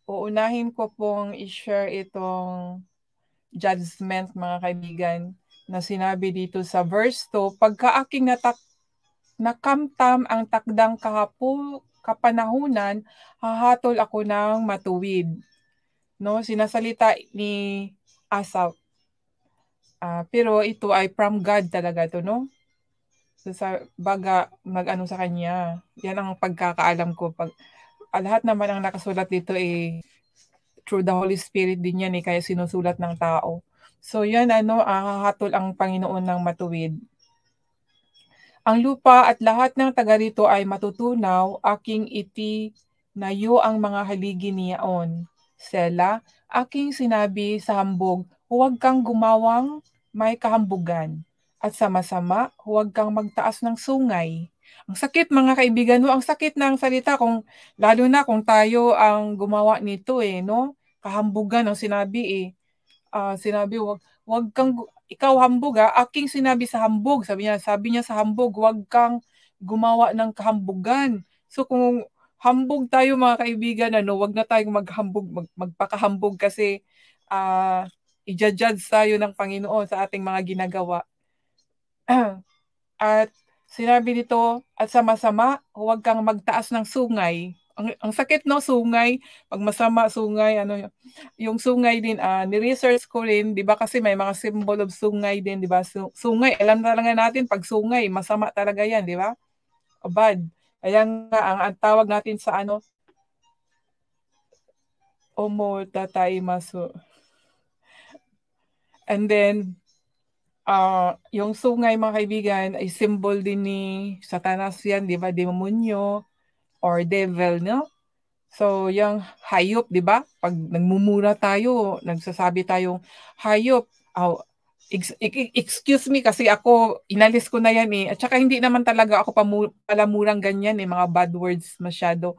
Uunahin ko pong i-share itong judgment, mga kaibigan, na sinabi dito sa verse 2, pagka aking nakamtam ang takdang kapanahunan, hahatol ako ng matuwid. No, sinasalita ni Asaph. Pero ito ay from God talaga to, no? So, sa baga nag-ano sa kanya. Yan ang pagkakaalam ko. Lahat naman ang nakasulat dito through the Holy Spirit din yan kaya sinusulat ng tao. So yan hahatol ang Panginoon ng matuwid. Ang lupa at lahat ng taga rito ay matutunaw, aking itinayo ang mga haligi niyaon. Sela, aking sinabi sa hambog, huwag kang gumawang may kahambugan. At sa masama, huwag kang magtaas ng sungay. Ang sakit, mga kaibigan, no? Ang sakit ng salita, lalo na kung tayo ang gumawa nito, no? Kahambugan ang sinabi, sinabi, wag kang, ikaw hambog, aking sinabi sa hambog, sabi niya sa hambog, wag kang gumawa ng kahambugan. So kung hambog tayo, mga kaibigan, wag na tayong magpakahambog kasi i-judge tayo ng Panginoon sa ating mga ginagawa. At sinabi dito, at sa masama, huwag kang magtaas ng sungay. Ang sakit, no, sungay. Pag masama, sungay, yung sungay din, ni-research ko rin, di ba, kasi may mga symbol of sungay din, di ba? Sungay, alam talaga natin, pag sungay, masama talaga yan, di ba? O bad. Kaya nga, ang tawag natin sa omotataimasu. And then, yung sungay, mga kaibigan, ay symbol din ni Satanas yan, di ba? Demonyo or devil, no? So, yung hayop, di ba? Pag nagmumura tayo, nagsasabi tayong hayop, excuse me kasi ako, inalis ko na yan At saka hindi naman talaga ako palamurang ganyan mga bad words masyado.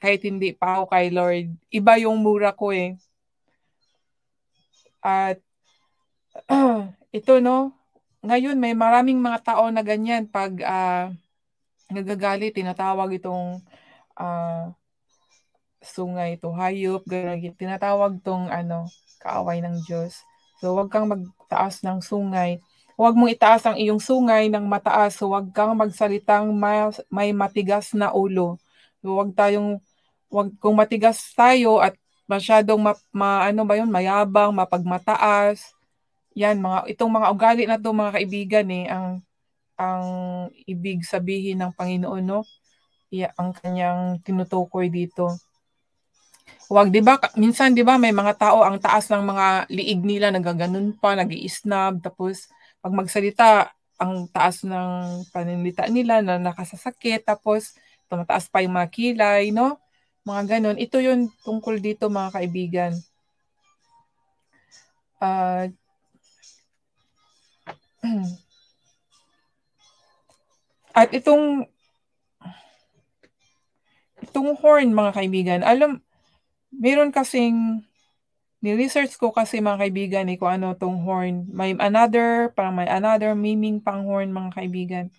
Kahit hindi pa ako kay Lord, iba yung mura ko At ito, no, ngayon may maraming mga tao na ganyan pag nagagalit, tinatawag itong sungay, ito hayop, tinatawag itong kaaway ng Diyos. So huwag kang magtaas ng sungay. Huwag mong itaas ang iyong sungay ng mataas. So huwag kang magsalitang may matigas na ulo. So kung matigas tayo at masyadong mayabang, mapagmataas, yan, itong mga ugali na to, mga kaibigan, ang ibig sabihin ng Panginoon, no? Ang kanyang tinutukoy dito. Huwag, 'di ba? Minsan 'di ba may mga tao ang taas ng mga liig nila, nagaganon pa, nag-iisnab, tapos pag magsalita ang taas ng pananalita nila na nakasasakit, tapos tumataas pa yung mga kilay, no? Mga ganon. Ito yung tungkol dito, mga kaibigan. At itong horn, mga kaibigan, meron kasing ni-research ko kasi, mga kaibigan, kung ano tong horn. May another meaning pang horn, mga kaibigan.